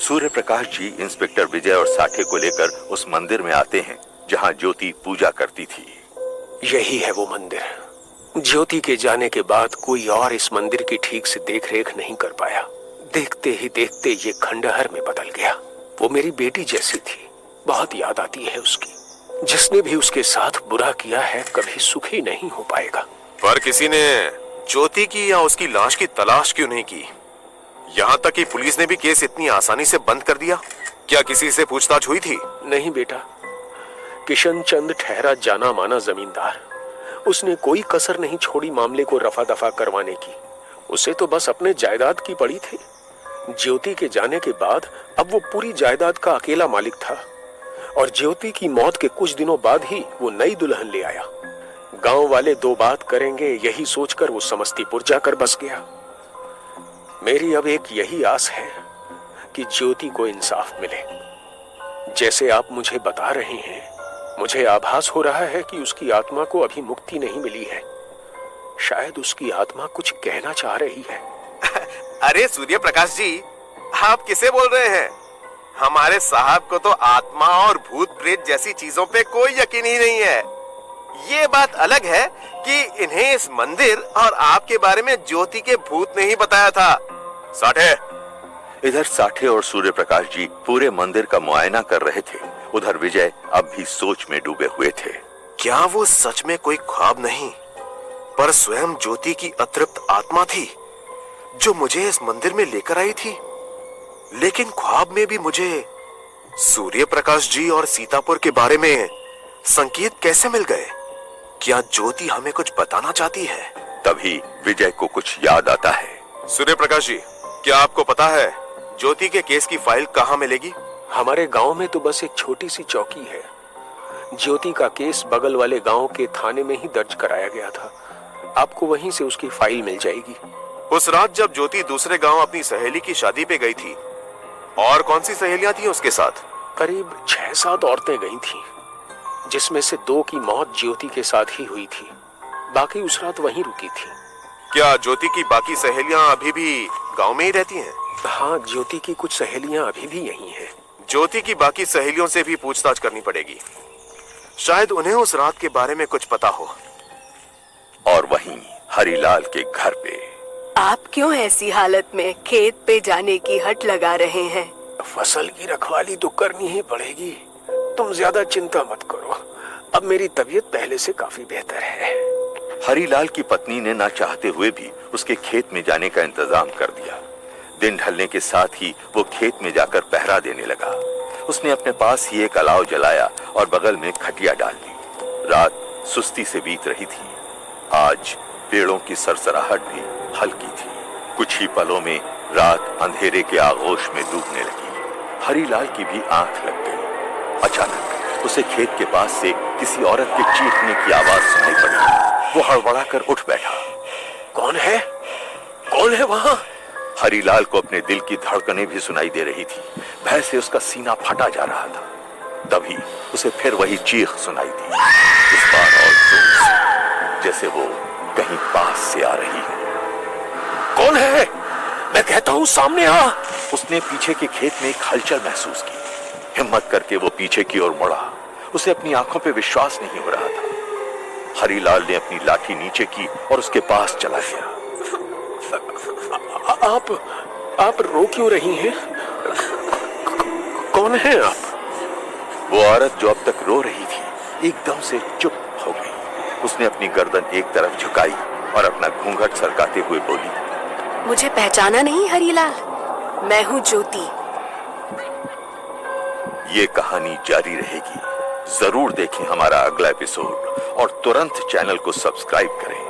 Surya Prakash ji inspector विजय और साठे को लेकर उस मंदिर में आते हैं जहां ज्योति पूजा करती थी। यही है वो मंदिर। ज्योति के जाने के बाद कोई और इस मंदिर की ठीक से देखरेख नहीं कर पाया। देखते ही देखते ये खंडहर में बदल गया। वो मेरी बेटी जैसी थी, बहुत याद आती है उसकी। जिसने भी उसके साथ बुरा किया है कभी सुखी नहीं हो पाएगा। पर किसी ने ज्योति की या उसकी लाश की तलाश क्यों नहीं की? यहाँ तक कि पुलिस ने भी केस इतनी आसानी से बंद कर दिया। क्या किसी से पूछताछ हुई थी? नहीं बेटा, किशन चंद ठहरा जाना माना जमींदार। उसने कोई कसर नहीं छोड़ी मामले को रफा दफा करवाने की। उसे तो बस अपने जायदाद की पड़ी थी। ज्योति के जाने के बाद अब वो पूरी जायदाद का अकेला मालिक था और ज्योति की मौत के कुछ दिनों बाद ही वो नई दुल्हन ले आया। गांव वाले दो बात करेंगे यही सोचकर वो समस्तीपुर जाकर बस गया। मेरी अब एक यही आस है कि ज्योति को इंसाफ मिले। जैसे आप मुझे बता रहे हैं, मुझे आभास हो रहा है कि उसकी आत्मा को अभी मुक्ति नहीं मिली है। शायद उसकी आत्मा कुछ कहना चाह रही है। अरे सूर्य प्रकाश जी, आप किसे बोल रहे हैं? हमारे साहब को तो आत्मा और भूत प्रेत जैसी चीजों पे कोई यकीन ही नहीं है। ये बात अलग है कि इन्हें इस मंदिर और आपके बारे में ज्योति के भूत ने ही बताया था। साठे। इधर साठे और सूर्य प्रकाश जी पूरे मंदिर का मुआयना कर रहे थे। उधर विजय अब भी सोच में डूबे हुए थे। क्या वो सच में कोई ख्वाब नहीं, पर स्वयं ज्योति की अतृप्त आत्मा थी जो मुझे इस मंदिर में लेकर आई थी? लेकिन ख्वाब में भी मुझे सूर्य प्रकाश जी और सीतापुर के बारे में संकेत कैसे मिल गए? क्या ज्योति हमें कुछ बताना चाहती है? तभी विजय को कुछ याद आता है। सूर्य प्रकाश जी, क्या आपको पता है ज्योति के केस की फाइल कहाँ मिलेगी? हमारे गांव में तो बस एक छोटी सी चौकी है। ज्योति का केस बगल वाले गांव के थाने में ही दर्ज कराया गया था। आपको वहीं से उसकी फाइल मिल जाएगी। उस रात जब ज्योति दूसरे गांव अपनी सहेली की शादी पे गई थी, और कौन सी सहेलियां थी उसके साथ? करीब 6-7 औरतें गई थीं, जिसमें से 2 की मौत ज्योति के साथ ही हुई थी। बाकी उस रात वहीं रुकी थी। क्या ज्योति की बाकी सहेलियां अभी भी गांव में ही रहती हैं? हाँ, ज्योति की कुछ सहेलियां अभी भी यहीं हैं। ज्योति की बाकी सहेलियों से भी पूछताछ करनी पड़ेगी। शायद उन्हें उस रात के बारे में कुछ पता हो। और वहीं हरिलाल के घर पे। आप क्यों ऐसी हालत में खेत पे जाने की हट लगा रहे हैं? फसल की रखवाली तो करनी ही पड़ेगी। तुम ज्यादा चिंता मत करो, अब मेरी तबीयत पहले से काफी बेहतर है। हरिलाल की पत्नी ने ना चाहते हुए भी उसके खेत में जाने का इंतजाम कर दिया। दिन ढलने के साथ ही वो खेत में जाकर पहरा देने लगा। उसने अपने पास ही एक अलाव जलाया और बगल में खटिया डाल दी। रात सुस्ती से बीत रही थी। आज पेड़ों की सरसराहट भी हल्की थी। कुछ ही पलों में रात अंधेरे के आगोश में डूबने लगी। हरिलाल की भी आंख लग गई। अचानक उसे खेत के पास से किसी औरत के चीखने की आवाज सुनाई पड़ी। वो हड़बड़ाकर उठ बैठा। कौन है? कौन है वहां? हरिलाल को अपने दिल की धड़कनें भी सुनाई दे रही थी। भय से उसका सीना फटा जा रहा था। तभी उसे फिर वही चीख सुनाई दी, इस बार और जोर से, जैसे वो कहीं पास से आ रही हो। कौन है? मैं कहता हूं सामने आ। उसने पीछे के खेत में एक हलचल महसूस की। हिम्मत करके वो पीछे की ओर मुड़ा। उसे अपनी आंखों पे विश्वास नहीं हो रहा था। हरिलाल ने अपनी लाठी नीचे की और उसके पास चला गया। आप रो क्यों रही हैं? कौन है आप? वो औरत जो अब तक रो रही थी एकदम से चुप हो गई। उसने अपनी गर्दन एक तरफ झुकाई और अपना घूंघट सरकाते हुए बोली, मुझे पहचाना नहीं हरिलाल? मैं हूँ ज्योति। ये कहानी जारी रहेगी। जरूर देखें हमारा अगला एपिसोड और तुरंत चैनल को सब्सक्राइब करें।